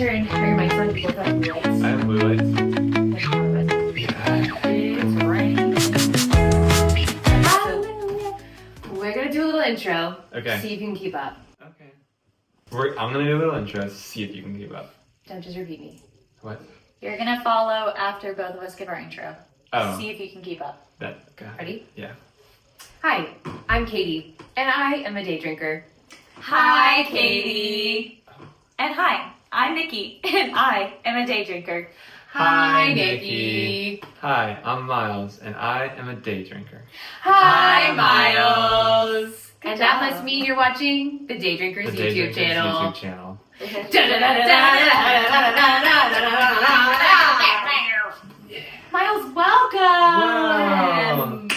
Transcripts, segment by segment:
Turn your mics on. Both have blue lights. I have blue lights. It's raining. We're gonna do a little intro. Okay. See if you can keep up. Okay. I'm gonna do a little intro to see if you can keep up. Don't just repeat me. What? You're gonna follow after both of us give our intro. Oh. See if you can keep up. Okay. Ready? Yeah. Hi, I'm Katie, and I am a day drinker. Hi, Katie. And hi, I'm Nikki, and I am a day drinker. Hi, Nikki. Hi, I'm Miles, and I am a day drinker. Hi, Miles. Good And job. that must mean you're watching the Day Drinkers The Day YouTube Drinkers channel. YouTube channel. Miles, welcome.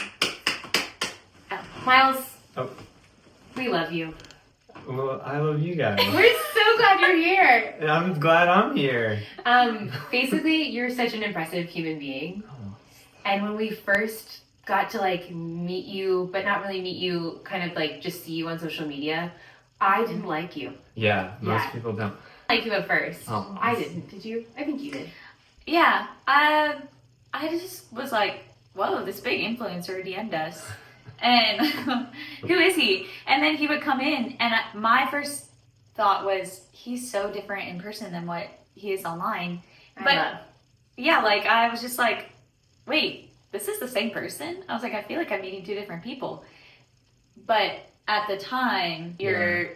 Miles, Oh. we love you. Well, I love you guys. We're so glad you're here. And I'm glad I'm here. Basically, you're such an impressive human being. Oh. And when we first got to meet you, but not really meet you, kind of just see you on social media, I didn't like you. Yeah, most Yeah. people don't. Like you at first. Oh. I didn't. Did you? I think you did. Yeah, I just was like, whoa, this big influencer DM'd us. And who is he? And then he would come in, and my first thought was, he's so different in person than what he is online. But yeah, I was just like, wait, this is the same person? I was like, I feel like I'm meeting two different people. But at the time, your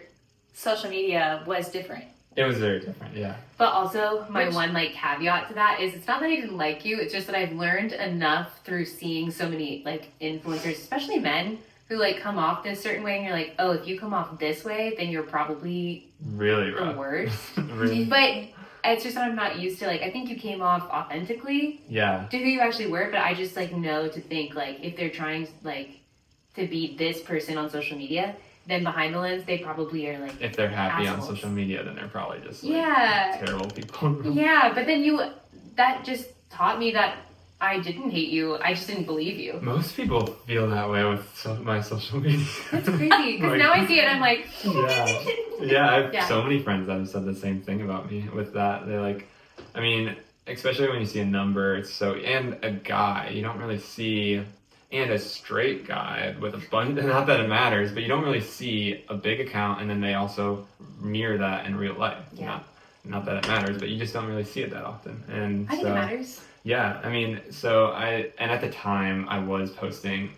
social media was different. It was very different, yeah. But also, my one caveat to that is it's not that I didn't like you, it's just that I've learned enough through seeing so many influencers, especially men, who come off this certain way, and you're like, oh, if you come off this way, then you're probably Really the rough. worst. Really? But it's just that I'm not used to I think you came off authentically Yeah. to who you actually were, but I just know to think if they're trying to be this person on social media, then behind the lens they probably are If they're happy assholes. on social media, then they're probably just Yeah. terrible people. Yeah, but then that just taught me that I didn't hate you. I just didn't believe you. Most people feel that way with my social media. That's crazy, because now I see it and I'm like, Yeah, I have Yeah. so many friends that have said the same thing about me with that. They're especially when you see a number, and a guy, you don't really see, and a straight guy with a bunch, not that it matters, but you don't really see a big account, and then they also mirror that in real life. Yeah. Not that it matters, but you just don't really see it that often. And I think it matters. Yeah, and at the time I was posting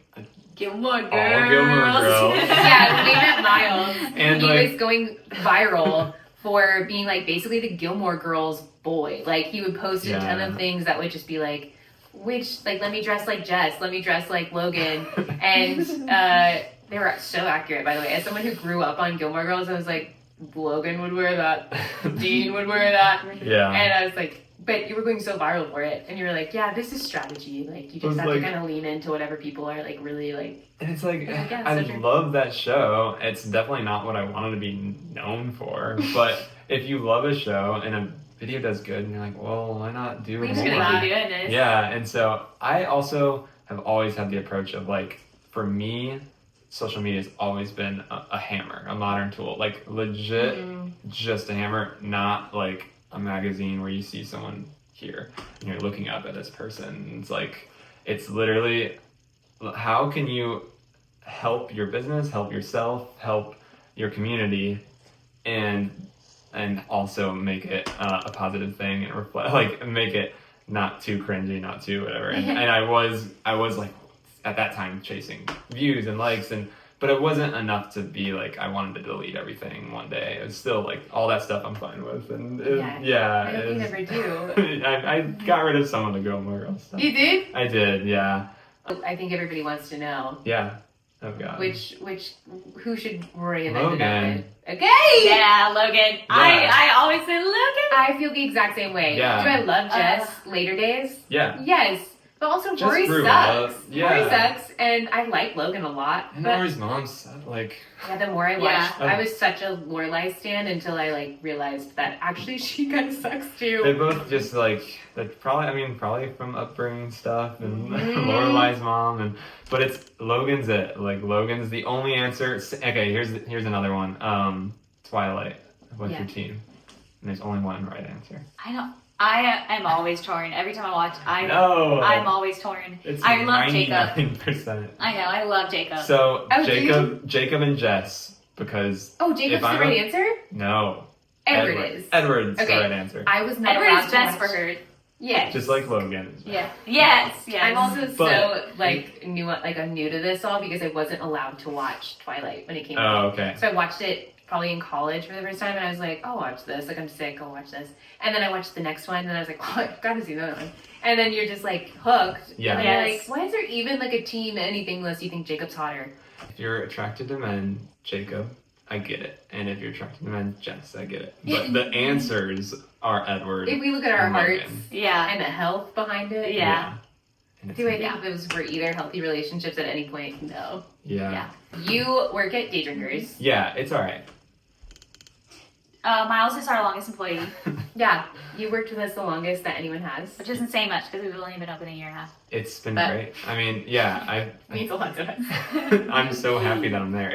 Gilmore Girls. all Gilmore Girls. Yeah, when we met Miles, And, he was going viral for being basically the Gilmore Girls boy. He would post a ton of things that would just be let me dress like Jess, let me dress like Logan. And they were so accurate, by the way. As someone who grew up on Gilmore Girls, I was like, Logan would wear that, Dean would wear that. Yeah. And I was like, but you were going so viral for it, and you were like, yeah, this is strategy. You just have to kind of lean into whatever people are really And it's yeah, I so true. love that show. It's definitely not what I wanted to be known for. But if you love a show and a video does good, and you're like, well, why not do We're more? just gonna keep doing this. Yeah, and so I also have always had the approach of for me, social media has always been a hammer, a modern tool. Legit, just a hammer, not a magazine where you see someone here and you're looking up at this person. It's literally, how can you help your business, help yourself, help your community, and also make it a positive thing and reflect, make it not too cringy, not too whatever. And I was at that time chasing views and likes, but it wasn't enough to be I wanted to delete everything one day. It was still all that stuff I'm fine with, and I hope you never do. I got rid of some of the Gilmore Girls stuff. You did? I did, yeah. I think everybody wants to know Yeah. Oh god. who should Rory have Logan. ended up with. Okay. Yeah, Logan. Yeah. I always say Logan. I feel the exact same way. Yeah. Do I love Jess later days? Yeah. Yes. But also Jess Rory grew sucks. up. Yeah. Rory sucks, and I like Logan a lot. And But Rory's mom said the more I watched, Yeah. I was such a Lorelai stan until I realized that actually she kind of sucks too. they both just they're probably from upbringing stuff and Lorelai's mom, but it's Logan's Logan's the only answer. Okay, here's another one. Twilight. What's your team? And there's only one right answer. I am always torn. Every time I watch, I'm always torn. It's I love Jacob. 99%. I know, I love Jacob. So Oh, Jacob and Jess, because Jacob's the right answer? No. Edward is. Edward's Okay. the right answer. I was not Edward allowed is to best watch. for her. Yes. Just like Logan. Yeah. Yes. I'm also But- I'm new to this all because I wasn't allowed to watch Twilight when it came Oh, out. okay. So I watched it probably in college for the first time, and I was like, I'll watch this. Like, I'm sick, I'll watch this. And then I watched the next one, and I was like, oh, I've got to see that one. And then you're just like hooked. Yeah. And you're Yes. like, why is there even like a team anything unless you think Jacob's hotter? If you're attracted to men, Jacob, I get it. And if you're attracted to men, Jess, I get it. But the answers are Edward. If we look at our and hearts Logan. Yeah. and the health behind it, Yeah. And it's- do I think those were either healthy relationships at any point? No. Yeah. You work at Daydrinkers. Yeah, it's all right. Miles is our longest employee, Yeah, you worked with us the longest that anyone has. which isn't saying much because we've only been open a year and a half. It's been But- great. I mean, yeah, Means a lot to us. I'm so happy that I'm there.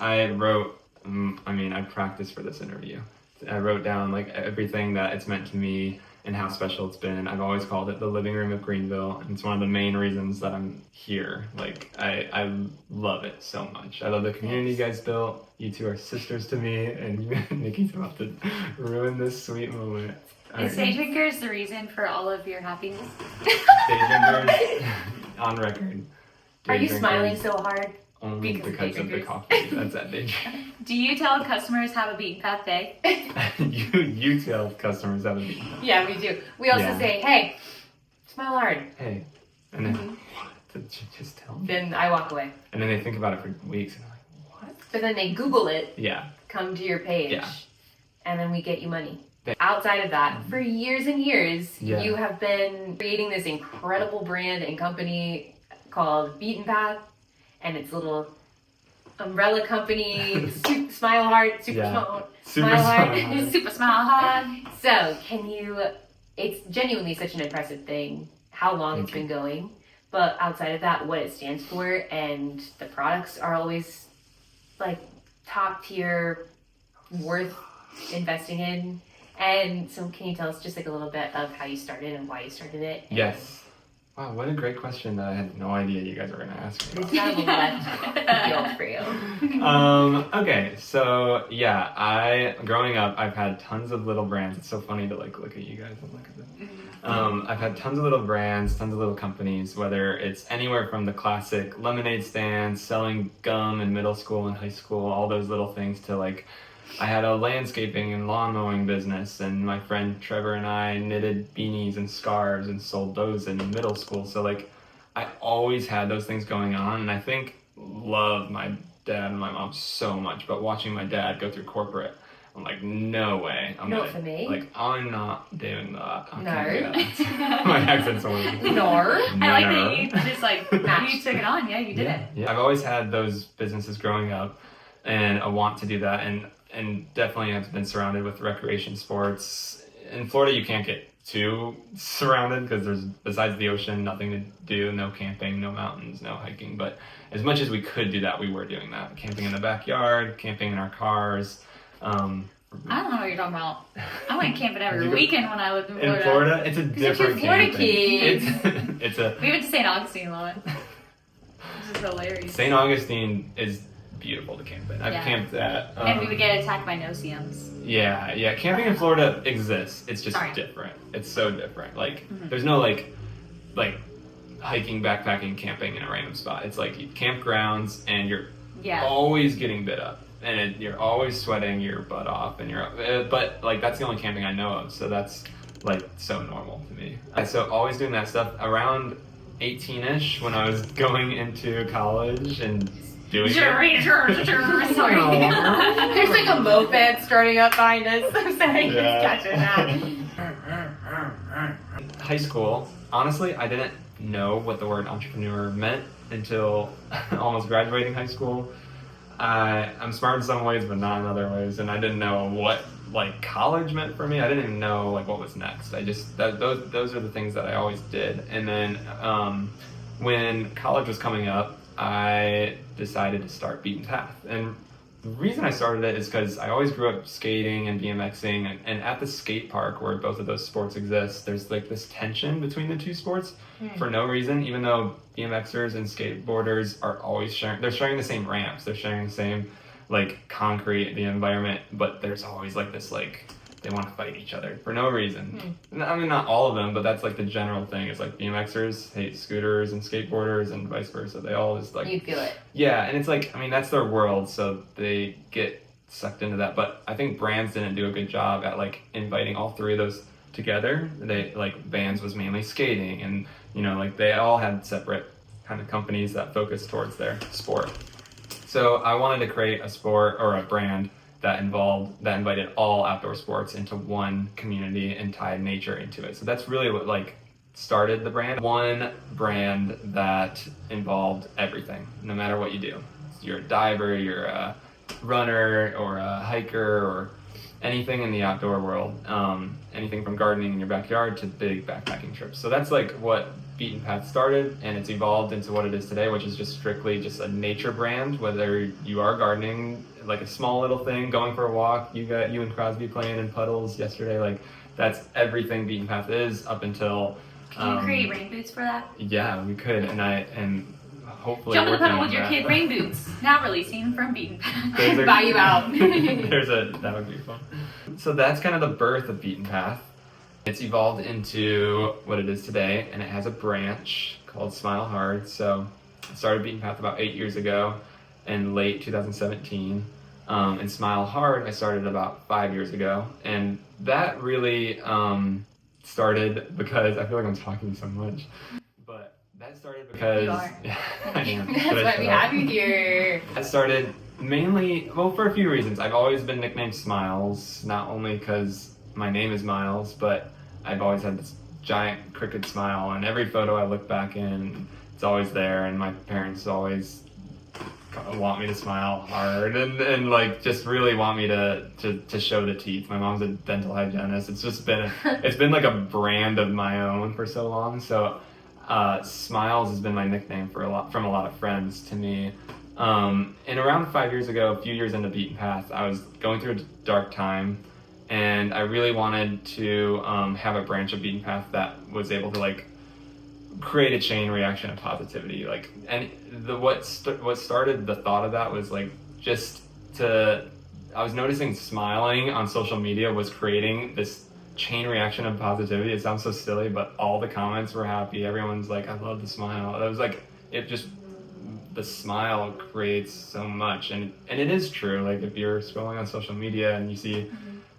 I wrote, I practiced for this interview. I wrote down like everything that it's meant to me and how special it's been. I've always called it the living room of Greenville, and it's one of the main reasons that I'm here. Like, I love it so much. I love the community you guys built. You two are sisters to me, and Nikki's about to ruin this sweet moment. Is Daydrinkers the reason for all of your happiness? Daydrinkers, on record. Are you Daydrinkers smiling so hard? only because of because of the Daydrinkers? coffee that's at Daydrinkers? Do you tell customers have a beaten path day? you tell customers that would be Yeah, we do. We also Yeah. say, hey, smile hard. hey, and then what did you just tell me? Then I walk away. And then they think about it for weeks and they're like, what? But then they Google it, Yeah, come to your page, Yeah. and then we get you money. They- Outside of that, for years and years, Yeah. you have been creating this incredible brand and company called Beaten Path, and it's a little umbrella company, Smile Heart, Super Yeah. Smile, super Smile smart. Heart. Super smile hard. So, it's genuinely such an impressive thing how long it's been going, but outside of that, what it stands for, and the products are always like top tier, worth investing in. And so, can you tell us just like a little bit of how you started and why you started it? Yes. Wow, what a great question that I had no idea you guys were going to ask me. It's kind of a left field for you. Okay, so yeah, growing up, I've had tons of little brands. It's so funny to like look at you guys and look at them. I've had tons of little brands, tons of little companies, whether it's anywhere from the classic lemonade stands, selling gum in middle school and high school, all those little things, to like, I had a landscaping and lawn mowing business, and my friend Trevor and I knitted beanies and scarves and sold those in middle school. So like, I always had those things going on, and I think loved my dad and my mom so much, but watching my dad go through corporate, I'm like, no way. For me? Like, I'm not doing that. I No. can't do that. My accent's so weird. Nor. I like that you just like, Matched. you took it on. Yeah, you did Yeah, it. yeah. I've always had those businesses growing up, and I want to do that, and definitely have been surrounded with recreation sports. In Florida, you can't get too surrounded because there's, besides the ocean, nothing to do, no camping, no mountains, no hiking. But as much as we could do that, we were doing that. Camping in the backyard, camping in our cars. I don't know what you're talking about. I went camping every You go- weekend when I lived in Florida. In Florida, it's a Because you're different Florida camping. kids. It's a We went to St. Augustine a lot. This is hilarious. St. Augustine is beautiful to camp in. I've Yeah. camped at. And we would get attacked by no-see-ums. Yeah. Camping in Florida exists. It's just Sorry. different. It's so different. Like, Mhm. there's no like hiking, backpacking, camping in a random spot. It's like campgrounds, and you're Yeah. always getting bit up, and you're always sweating your butt off, and but like that's the only camping I know of. So that's like so normal to me. So always doing that stuff. Around 18ish, when I was going into college and doing it. Sorry. There's like a moped starting up behind us. I'm sorry. Yeah. Gotcha that. High school, honestly, I didn't know what the word entrepreneur meant until almost graduating high school. I'm smart in some ways, but not in other ways, and I didn't know what like college meant for me. I didn't even know like what was next. I just those are the things that I always did. And then when college was coming up, I decided to start Beaten Path, and the reason I started it is because I always grew up skating and BMXing, and at the skate park where both of those sports exist, there's like this tension between the two sports for no reason, even though BMXers and skateboarders are always they're sharing the same ramps, they're sharing the same like concrete, the environment, but there's always like this like they want to fight each other for no reason. I mean, not all of them, but that's like the general thing. It's like BMXers hate scooters and skateboarders and vice versa. They all just like... You feel it. Yeah, and it's like, I mean, that's their world, so they get sucked into that. But I think brands didn't do a good job at like inviting all three of those together. They like Vans was mainly skating, and you know, like they all had separate kind of companies that focused towards their sport. So I wanted to create a sport or a brand that invited all outdoor sports into one community and tied nature into it. So that's really what like started the brand. One brand that involved everything, no matter what you do. So you're a diver, you're a runner, or a hiker, or anything in the outdoor world. Anything from gardening in your backyard to big backpacking trips. So that's like what Beaten Path started, and it's evolved into what it is today, which is just strictly just a nature brand. Whether you are gardening, like a small little thing, going for a walk, you and Crosby playing in puddles yesterday, like that's everything Beaten Path is up until... Can you create rain boots for that? Yeah, we could, and hopefully Jump in the working puddle on with your that. kid rain boots. Now releasing from Beaten Path. Buy you out. That would be fun. So that's kind of the birth of Beaten Path. It's evolved into what it is today, and it has a branch called Smile Hard. So I started Beaten Path about 8 years ago in late 2017. And Smile Hard I started about 5 years ago. And that really started because, I feel like I'm talking so much, but that started because... You are. I am. That's why we have you here. I started mainly, well, for a few reasons. I've always been nicknamed Smiles, not only because my name is Miles, but I've always had this giant crooked smile, and every photo I look back in, it's always there, and my parents always want me to smile hard and like just really want me to show the teeth. My mom's a dental hygienist. It's just been it's been like a brand of my own for so long. So Smiles has been my nickname from a lot of friends to me. And around 5 years ago, a few years into Beaten Path, I was going through a dark time, and I really wanted to have a branch of Beaten Path that was able to like create a chain reaction of positivity. Like, and what started the thought of that was like I was noticing smiling on social media was creating this chain reaction of positivity. It sounds so silly, but all the comments were happy. Everyone's like, I love the smile. It was like, the smile creates so much, and it is true. Like if you're scrolling on social media and you see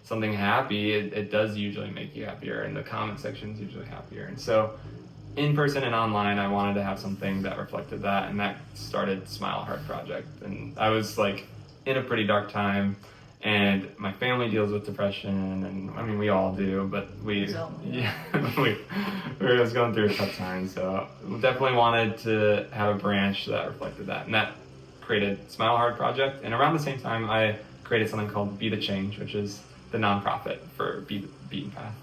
something happy, it does usually make you happier, and the comment section is usually happier. And so in person and online, I wanted to have something that reflected that, and that started Smile Hard Project. And I was like in a pretty dark time, and my family deals with depression, and I mean we all do, but we were just going through a tough time, so we definitely wanted to have a branch that reflected that, and that created Smile Hard Project. And around the same time, I created something called Be the Change, which is the nonprofit for Beaten Path.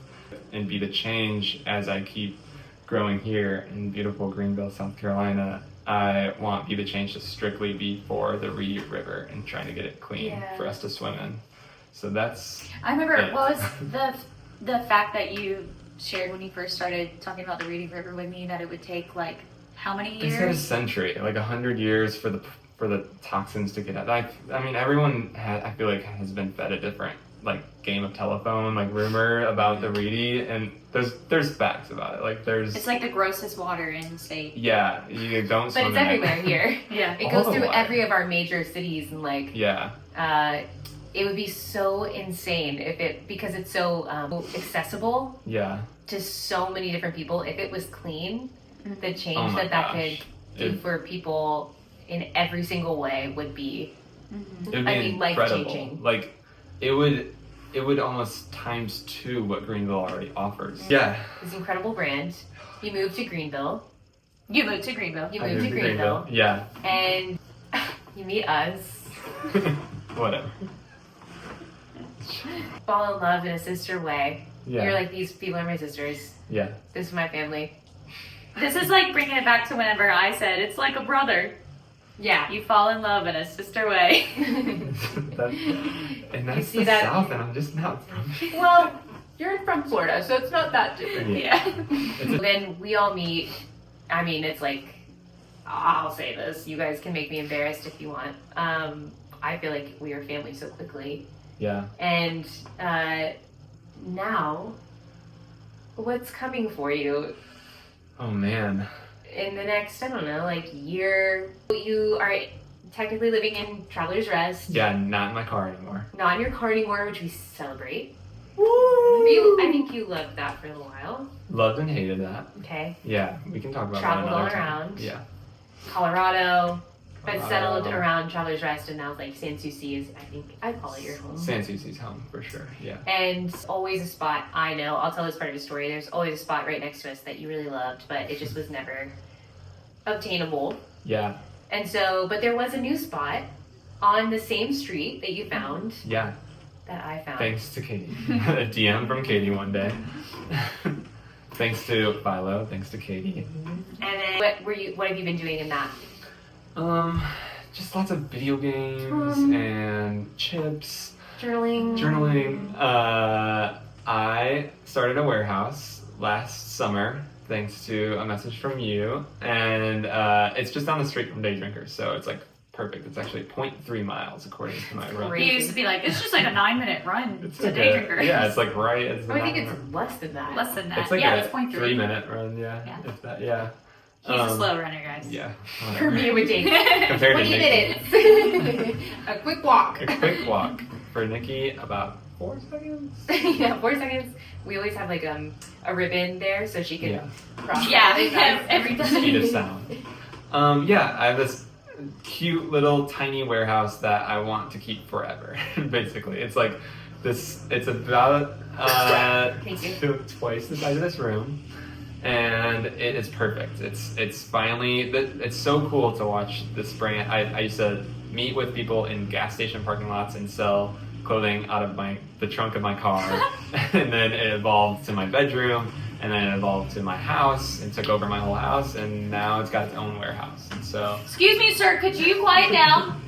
And Be the Change, as I keep growing here in beautiful Greenville, South Carolina, I want Be the Change to strictly be for the Reedy River and trying to get it clean for us to swim in. So that's... I remember, what was the fact that you shared when you first started talking about the Reedy River with me, that it would take like how many years? They said a century, like 100 years for the toxins to get out. I mean, everyone I feel like has been fed a different like game of telephone, like rumor about the Reedy, and there's facts about it. Like it's like the grossest water in the state. Yeah, you don't swim But it's everywhere here. Yeah. It goes through every of our major cities, and like it would be so insane because it's so accessible to so many different people. If it was clean, the change that could do for people in every single way would be, life-changing. Like it would almost times 2 what Greenville already offers. Yeah. This incredible brand. You moved to Greenville. You moved to Greenville. Yeah. And you meet us. Whatever. Fall in love in a sister way. Yeah. You're like, these people are my sisters. Yeah. This is my family. This is like bringing it back to whenever I said, it's like a brother. Yeah. You fall in love in a sister way. And that's see the that- South, and I'm just not from. Well, you're from Florida, so it's not that different. Yeah. Then we all meet. I mean, it's like, I'll say this. You guys can make me embarrassed if you want. I feel like we are family so quickly. Yeah. And now, what's coming for you Oh man. in the next, I don't know, like year? You are technically living in Traveler's Rest. Yeah, not in my car anymore. Not in your car anymore, which we celebrate. Woo! I think you loved that for a little while. Loved and hated that. Okay. Yeah, we can talk about Traveled that all another time. around. Yeah. Colorado, but settled Colorado. around Traveler's Rest, and now like Sans Souci is, I think, I call it your home. Sans Souci's home for sure. Yeah. And always a spot, I know, I'll tell this part of the story. There's always a spot right next to us that you really loved, but it just was never obtainable. Yeah. And so, but there was a new spot on the same street that you found Yeah. that I found. Thanks to Katie. A DM from Katie one day. Thanks to Philo. Thanks to Katie. And then what have you been doing in that? Just lots of video games and chips. Journaling. I started a warehouse last summer thanks to a message from you, and it's just down the street from Daydrinkers, so it's like perfect. It's actually 0.3 miles according to my run. He used to be like, it's just like a 9-minute run It's to like Daydrinkers. yeah, it's like right. It's Oh, I think it's less than that. Less than that. It's like yeah, a it's 0.3. 3-minute run. Yeah. Yeah. If that. Yeah. He's a slow runner, guys. Yeah. For whatever. me, it would take Compared to 20 Nikki. minutes. A quick walk. A quick walk for Nikki, about 4 seconds. Yeah, 4 seconds. We always have like a ribbon there so she can Yeah. cross. Yeah, every time. Speed of sound. Yeah, I have this cute little tiny warehouse that I want to keep forever. Basically, it's like this. It's about Thank you. twice the size of this room, and it is perfect. It's finally. It's so cool to watch this brand. I used to meet with people in gas station parking lots and sell clothing out of the trunk of my car, and then it evolved to my bedroom, and then it evolved to my house and took over my whole house, and now it's got its own warehouse. And so, Excuse me, sir, could you quiet down?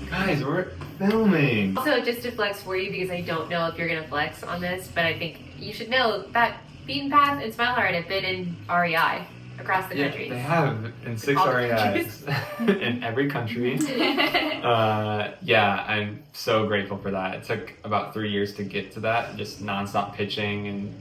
guys, we're filming. Also, just to flex for you, because I don't know if you're going to flex on this, but I think you should know that Beaten Path and Smile Heart have been in REI across the Yeah, country. they have in 6 All the REIs in every country. Yeah, I'm so grateful for that. It took about 3 years to get to that, just nonstop pitching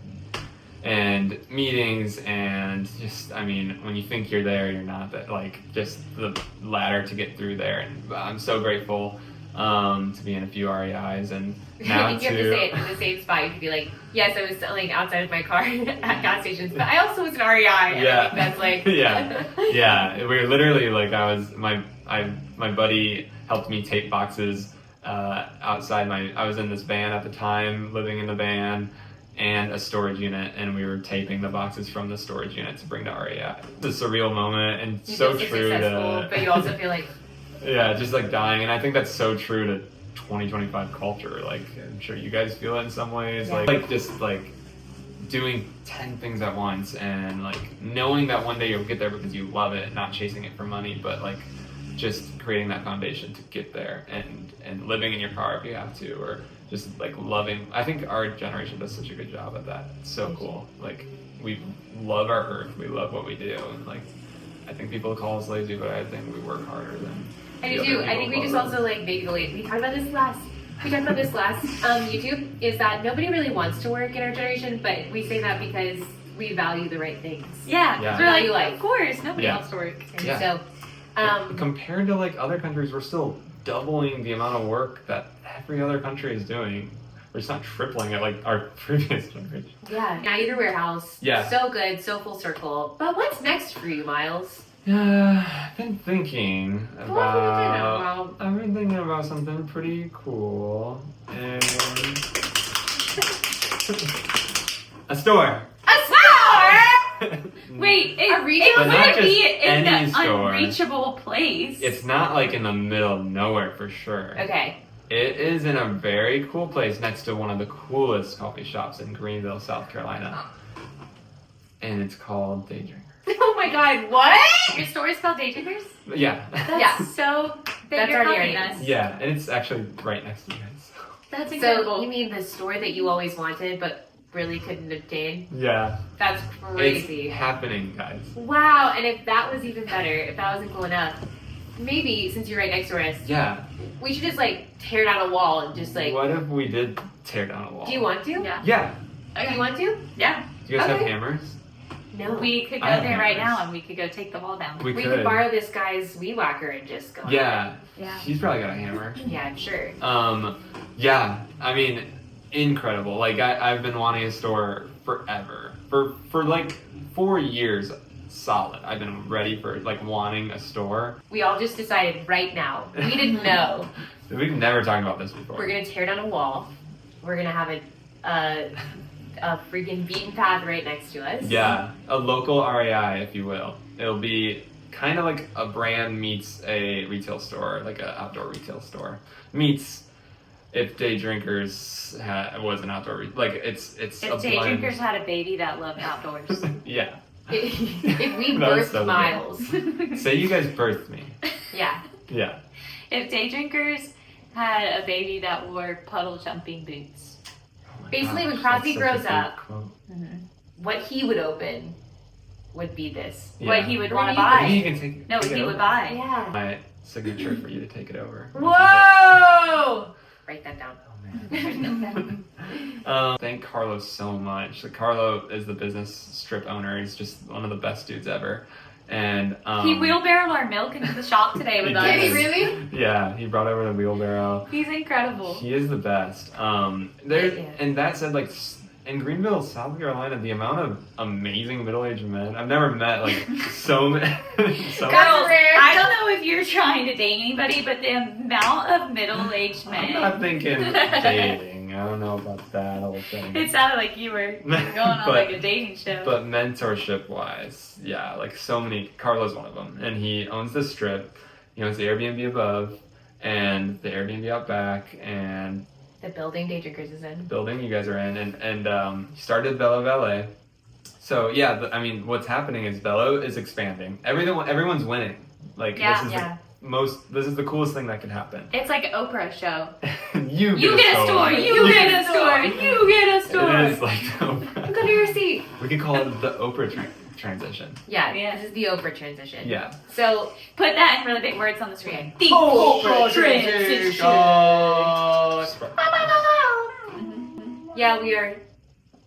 and meetings, and just, I mean, when you think you're there, you're not. That, like, just the ladder to get through there. And I'm so grateful to be in a few REIs, and now I think you have to say it in the same spot. You could be like, yes, I was selling outside of my car at gas stations, but I also was an REI. And I think that's like... yeah. We were literally like, my buddy helped me tape boxes outside I was in this van at the time, living in the van and a storage unit, and we were taping the boxes from the storage unit to bring to REI. It's a surreal moment, and You so feel true successful, to... but you also feel like... Yeah, just like dying, and I think that's so true to 2025 culture. Like, I'm sure you guys feel it in some ways. Yeah. Like just like doing 10 things at once, and like knowing that one day you'll get there because you love it, not chasing it for money, but like just creating that foundation to get there, and living in your car if you have to, or just like loving. I think our generation does such a good job at that. It's so cool. Like, we love our earth, we love what we do, and like I think people call us lazy, but I think we work harder than... I do. I think we just also like maybe we talked about this last YouTube, is that nobody really wants to work in our generation, but we say that because we value the right things. Yeah, Yeah. we're like, You like- of course, nobody Yeah. wants to work. And Yeah. so, compared to like other countries, we're still doubling the amount of work that every other country is doing. We're just not tripling it like our previous generation. yeah. Now you're a warehouse. Yeah. So good, so full circle. But what's next for you, Miles? I've been thinking Well, I've been thinking about something pretty cool, and a store. A store! Wait, A it regional- But not could just be in any the store. unreachable place. It's not like in the middle of nowhere for sure. Okay. It is in a very cool place next to one of the coolest coffee shops in Greenville, South Carolina. And it's called Daydrinkers. Oh my god, what? Your store is called Daydrinkers? Yeah. That's so that That's you're already copying already- us. Yeah, and it's actually right next to you guys. That's So incredible. you mean the store that you always wanted but really couldn't obtain? Yeah. That's crazy. It's happening, guys. Wow, and if that was even better, if that wasn't cool enough, maybe since you're right next to us, Yeah. we should just like tear down a wall and just like. What if we did tear down a wall? Do you want to? Yeah. Yeah. Do you want to? Yeah. Do you guys have Okay. hammers? No. We could go I have there right hammers. now and we could go take the wall down. We We could. could borrow this guy's weed whacker and just go. Yeah. Yeah. He's probably got a hammer. Yeah, I'm sure. Yeah. I mean, incredible. Like I've been wanting a store forever. For like 4 years solid. I've been ready for like wanting a store. We all just decided right now. We didn't know. We've never talked about this before. We're gonna tear down a wall. We're gonna have a freaking beaten path right next to us. Yeah, a local REI, if you will. It'll be kind of like a brand meets a retail store, like an outdoor retail store. Meets if Daydrinkers was an outdoor, like it's If a Daydrinkers blend. had a baby that loved outdoors. Yeah. If we That was birthed so good. Miles. Say you guys birthed me. Yeah. Yeah. If Daydrinkers had a baby that wore puddle jumping boots. Oh my Basically, when gosh, Crosby that's such a grows good up- quote. What he would open would be this. Yeah. What he would want to What buy. Maybe you can take No, take it he would over. buy. Yeah. My signature for you to take it over. Whoa! Write that down. Oh man. Thank Carlo so much. Carlo is the business strip owner. He's just one of the best dudes ever. And He wheelbarrowed our milk into the shop today with He us. did. Did he really? Yeah, he brought over the wheelbarrow. He's incredible. He is the best. Yeah. And that said, like in Greenville, South Carolina, the amount of amazing middle-aged men I've never met. Like so many. So That's Girls, rare. I don't know if you're trying to date anybody, but the amount of middle-aged I'm men. not thinking dating. I don't know about that whole thing. It sounded like you were going on But- like a dating show. But mentorship wise, yeah, like so many. Carlo's one of them, and he owns the strip. He owns the Airbnb above and the Airbnb out back, and The building Daydrinkers is the in. building you guys are in, and he started Bello Valet. So yeah, I mean, what's happening is Bello is expanding. Everyone's winning. Like Yeah, this is yeah. this is the coolest thing that could happen. It's like an Oprah show. You You get a store. You get a store. You get a store. It is like Oprah. Look under your seat. We could call it the Oprah transition. Yeah, Yeah. this is the Oprah transition. Yeah. So, Put that in really big words on the screen. The Oprah transition. yeah, we are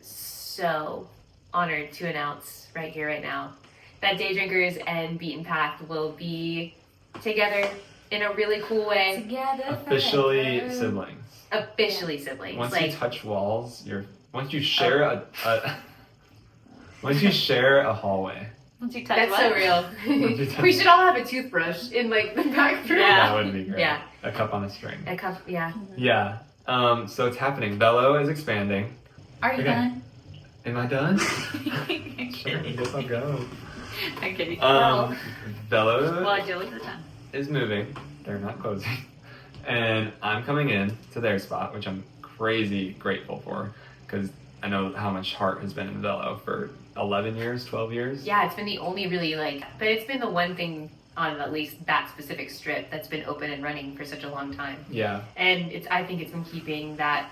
so honored to announce right here, right now, that Daydrinkers and Beaten Path will be together in a really cool way. Together Officially forever. siblings. Officially siblings. Once like, you touch walls, once you share once you share a hallway. Once you touch that's what? so real. you touch- We should all have a toothbrush in like the back room. Yeah. That would be great. Yeah. A cup on a string. A cup, yeah. Yeah. So it's happening. Bello is expanding. Are you Okay. done? Am I done? I'm Sure, I kidding. guess I'll go. I'm kidding. Bello Well, Jill, look at the time. is moving. They're not closing. And I'm coming in to their spot, which I'm crazy grateful for because I know how much heart has been in Bello for 11 years, 12 years. Yeah, it's been the only really but it's been the one thing on at least that specific strip that's been open and running for such a long time. Yeah. And I think it's been keeping that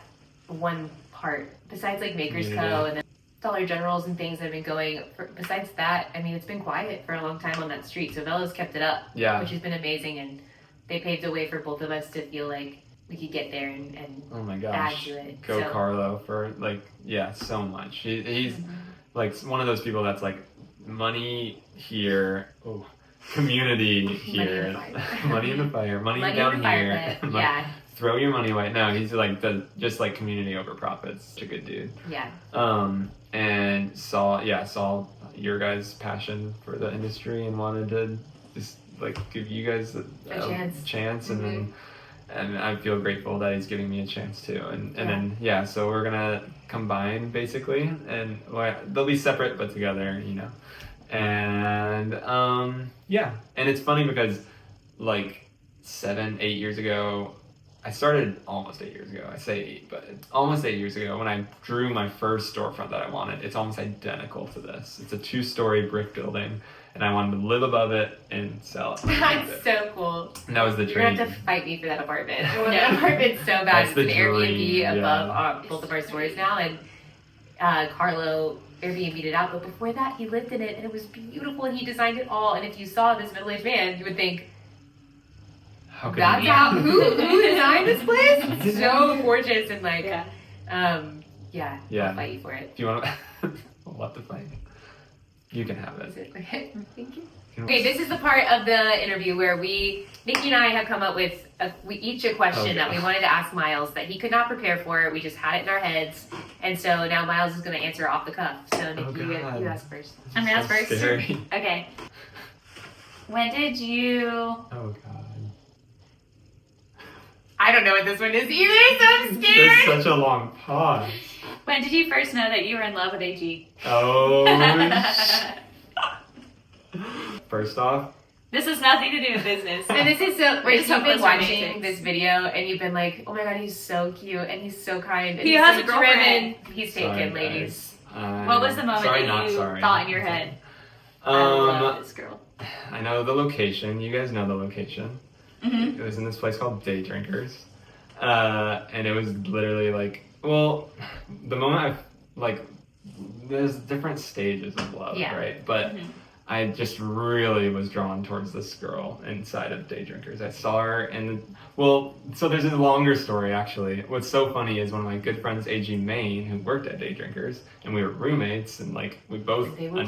one part, besides like Maker's Co. Community. and then Dollar Generals and things that have been going, besides that, I mean, it's been quiet for a long time on that street. So Velo's kept it up, Yeah. which has been amazing. And they paved the way for both of us to feel like we could get there and Oh my add gosh. to it. Go So- Carlo for so much. He's like one of those people that's like money here, community here, money in the fire, money Money down in the fire here. pit. Yeah, Throw your money away. No, he's like just like community over profits. Such a good dude. yeah. And saw your guys' passion for the industry and wanted to just like give you guys a chance. and then and I feel grateful that he's giving me a chance too. And then so we're gonna combine basically, and they'll be separate but together, you know. And and it's funny because like 7-8 years ago, I started almost 8 years ago. I say 8, but it's almost 8 years ago when I drew my first storefront that I wanted. It's almost identical to this. It's a 2-story brick building, and I wanted to live above it and sell it. That's so cool. And that was the You're dream. gonna have to fight me for that apartment. I want that apartment so bad. That's It's the an Airbnb dream, above both of our stores now, and Carlo Airbnb'd it out. But before that, he lived in it, and it was beautiful, and he designed it all. And if you saw this middle-aged man, you would think, How could that's you- how who designed this place? It's so gorgeous and like, Yeah. Yeah. I'll fight you for it. Do you want to? We'll have to fight. You can have Is it. it okay? Thank you. You Okay, this is the part of the interview where Nikki and I have come up with each a question that we wanted to ask Miles that he could not prepare for. We just had it in our heads, and so now Miles is going to answer off the cuff. So Nikki, God. you ask first. I'm gonna ask So first. scary. Okay. When did you? Oh God. I don't know what this one is either, so I'm scared. There's such a long pause. When did you first know that you were in love with AG? Oh. First off, This has nothing to do with business. And this is so. Wait, Just you've been hopeless watching romantics. this video and you've been like, "Oh my God, he's so cute and he's so kind and He he's has so a girlfriend." driven." He's Sorry, taken, guys. ladies. What was the moment sorry, that not you sorry. thought in your head? I love Um, this girl. I know the location. You guys know the location. Mm-hmm. It was in this place called Daydrinkers. And it was literally like, well, the moment there's different stages of love, Yeah. right? But Mhm. I just really was drawn towards this girl inside of Daydrinkers. I saw her so there's a longer story actually. What's so funny is one of my good friends, AG Maine, who worked at Daydrinkers, and we were roommates, and like we both They were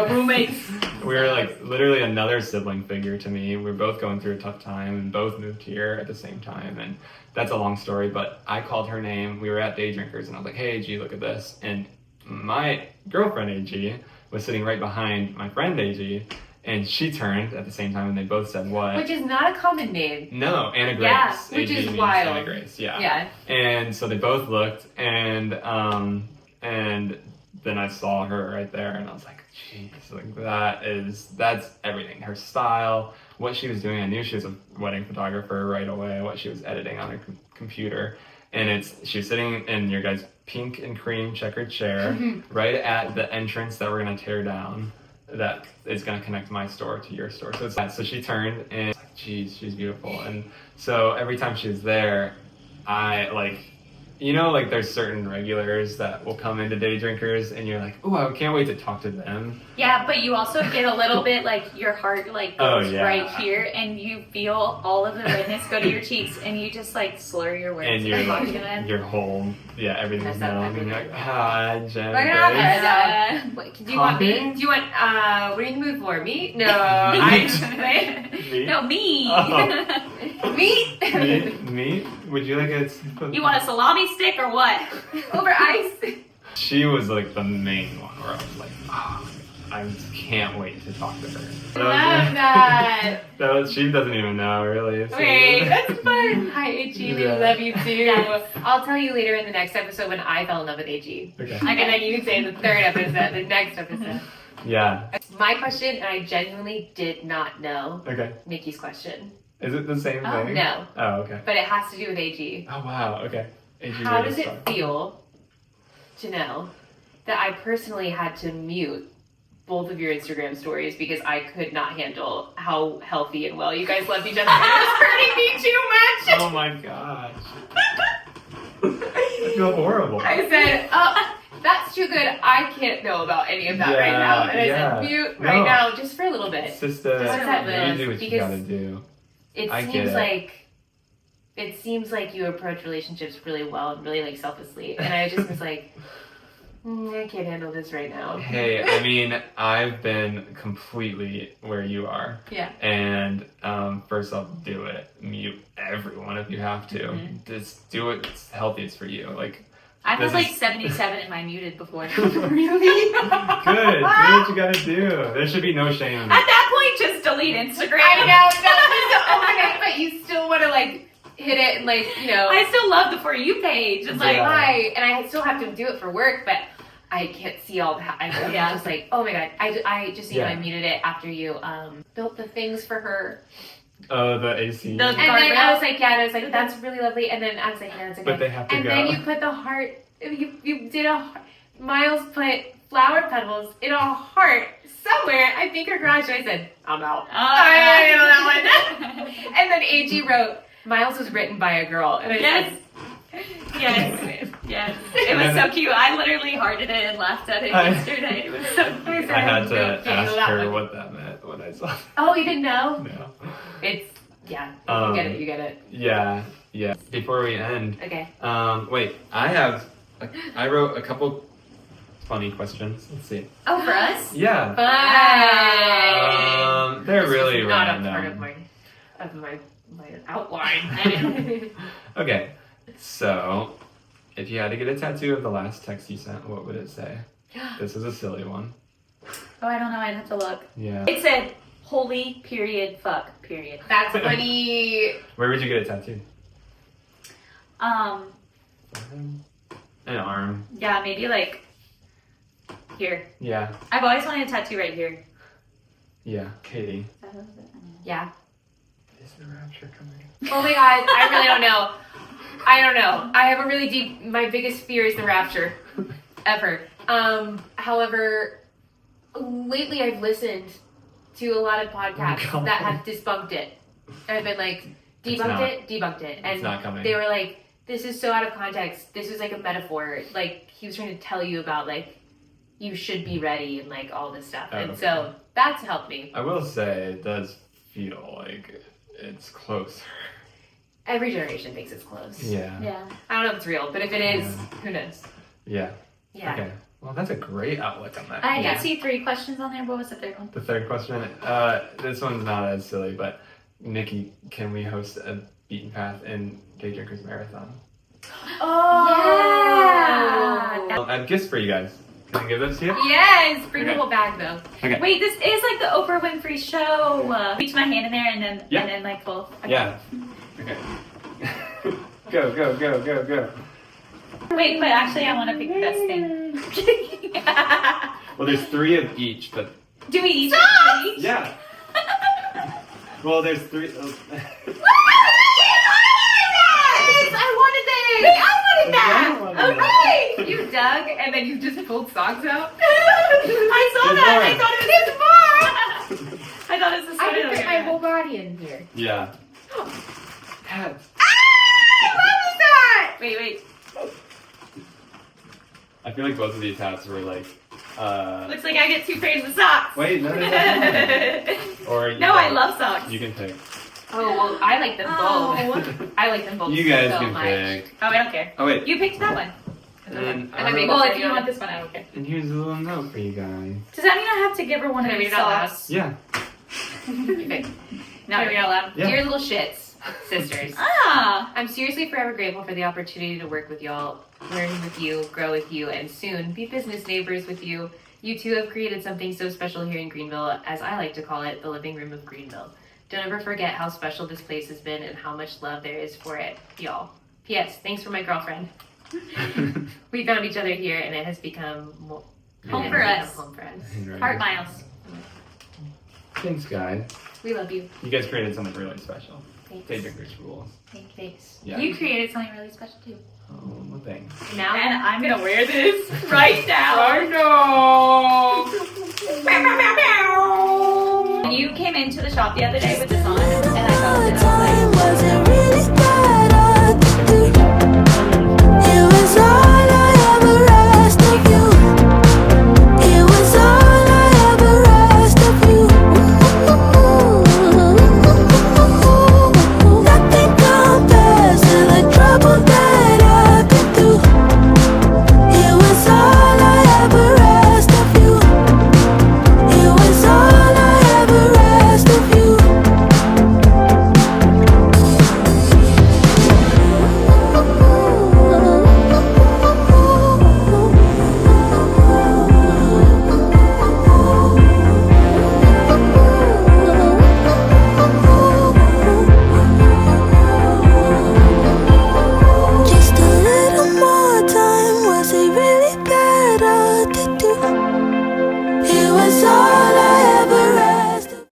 roommates. we were like literally another sibling figure to me. We were both going through a tough time and both moved here at the same time, and that's a long story, but I called her name. We were at Daydrinkers and I was like, "Hey AG, look at this." And my girlfriend AG was sitting right behind my friend AG, and she turned at the same time and they both said, "What?" Which is not a common name. No, Anna Grace. Yeah, which AG is means wild. Anna Grace, yeah. Yeah. And so they both looked, and then I saw her right there, and I was like, "Jeez, like that's everything. Her style, what she was doing. I knew she was a wedding photographer right away. What she was editing on her computer, and she was sitting in your guys' pink and cream checkered chair right at the entrance that we're gonna tear down. That is gonna connect my store to your store. So she turned and it's like, geez, she's beautiful. And so every time she was there, I like, like there's certain regulars that will come into Daydrinkers and you're like, oh, I can't wait to talk to them. Yeah, but you also get a little bit like your heart like goes right here, and you feel all of the redness go to your cheeks, and you just like slur your words And you're talking to like, them. your whole, everything's Mess up known. And you're like, hi, Jen. We're gonna Grace." have Wait, do you want Coffee? me? Do you want, what are you in the mood for? Meat? No. I, Meat? No, me. Oh. meat? Meat? Would you like a... You want a salami stick or what? Over ice? She was like the main one where I was like, oh, I just can't wait to talk to her. Love that. She doesn't even know, really. So- Okay, that's fun. Hi, AG. We Yeah. love you too. Yes. I'll tell you later in the next episode when I fell in love with AG. Okay. And then you can say in the third episode, the next episode. Yeah. My question, and I genuinely did not know Okay. Nikki's question. Is it the same Oh, thing? No, Oh, okay. but it has to do with AG. Oh, wow. Okay. How does it feel to know that I personally had to mute both of your Instagram stories because I could not handle how healthy and well you guys loved each other? It was hurting me too much. Oh, my gosh. I feel horrible. I said, that's too good. I can't know about any of that right Yeah, now. And I yeah. said, mute No. right now just for a little bit. It's just What does that you mean? do what you Because gotta do. It I get seems it. like you approach relationships really well and really like selflessly. And I just was like, I can't handle this right now. Hey, I mean, I've been completely where you are. Yeah. And first off, do it. Mute everyone if you have to. Mhm. Just do what's healthiest for you. Like, I've had This like is- 77 in my muted before. Really? good. Do what you gotta do. There should be no shame. At that point, just delete Instagram. I know, that was okay, but you still want to like hit it and like, I still love the For You page. It's like, Yeah. hi, and I still have to do it for work, but I can't see all that. I'm Yeah. just like, oh my god, I just Yeah. I muted it after you built the things for her Oh, the AC. The- And then I was like, yeah, and I was like, that's really lovely. And then I was like, yeah, that's okay. But they have to and go. then you put the heart, you did a heart. Miles put flower petals in a heart somewhere. I think her garage. I said, I'm out. I know that one. And then AG wrote, Miles was written by a girl. And I Yes. said, Yes. Yes. It was so cute. I literally hearted it and laughed at it yesterday. It was so cute. I had to Yeah, ask that her one. what that meant when I saw it. oh, you didn't know? No. It's, yeah, Um, you get it. Yeah. Before we end, Okay. wait, I wrote a couple funny questions. Let's see. Oh, for us? Yeah. Bye. They're This really was not random. a part of my outline. Okay, so if you had to get a tattoo of the last text you sent, what would it say? This is a silly one. Oh, I don't know. I'd have to look. Yeah. It said, holy period, fuck, period. That's funny. Where would you get it tattooed? An arm. Yeah, maybe like here. Yeah. I've always wanted a tattoo right here. Yeah. Katie. Yeah. Is the rapture coming? Oh my god, I really don't know. I don't know. I have a really deep. My biggest fear is the rapture, ever. However, lately I've listened to a lot of podcasts God. that have debunked it. I've been like, debunked it, and It's not coming. they were like, "This is so out of context. This is like a metaphor. Like he was trying to tell you about like you should be ready and like all this stuff." And Okay. so that's helped me. I will say it does feel like it's closer. Every generation thinks it's close. Yeah. Yeah. I don't know if it's real, but if it is, who knows? Yeah. Yeah. Okay. Well, that's a great outlook on that. I Yeah. did see 3 questions on there. What was the third one? The third question. This one's not as silly, but Nikki, can we host a Beaten Path and Daydrinkers marathon? Oh! Yeah. I have gifts for you guys. Can I give those to you? Yes! Bring Okay. the whole bag though. Okay. Wait, this is like the Oprah Winfrey show. Reach my hand in there and then Yeah. and then like both. Okay. Yeah. Okay. Go. Wait, but actually I want to pick the best thing. Well, there's 3 of each, but Do we each? yeah. Well, there's 3. I wanted that! Okay! You dug and then you just pulled socks out? I saw There's that. more. I thought it was more. I thought it was a I sweater. can fit my whole body in here. Yeah. Hats. What is that? Wait. I feel like both of these hats were like. Looks like I get 2 pairs of socks. Wait, no, there's one. Or you No, I can- love socks. You can pick. Oh, well, I like them both. I like them both You guys so can much. pick. Oh, I don't care. Oh wait. You picked that one. And then And I made Well, Well, if you want this one, I don't care. and here's a little note for you guys. Does that mean I have to give her one Can I of read these it out loud? socks? Yeah. Okay. No, read it out loud. Yeah. Dear little shits, sisters. Ah. I'm seriously forever grateful for the opportunity to work with y'all, learn with you, grow with you, and soon be business neighbors with you. You two have created something so special here in Greenville, as I like to call it, the living room of Greenville. Don't ever forget how special this place has been and how much love there is for it, y'all. P.S. Thanks for my girlfriend. We found each other here, and it has become Home for us. Home for us. Heart miles. Thanks, guys. We love you. You guys created something really special. Thanks. Daydrinkers rules. Thanks. Yeah. You created something really special too. Oh, well, thanks. Now. And I'm gonna wear this right now. I know. You came into the shop the other day with this on, and I thought that I was like,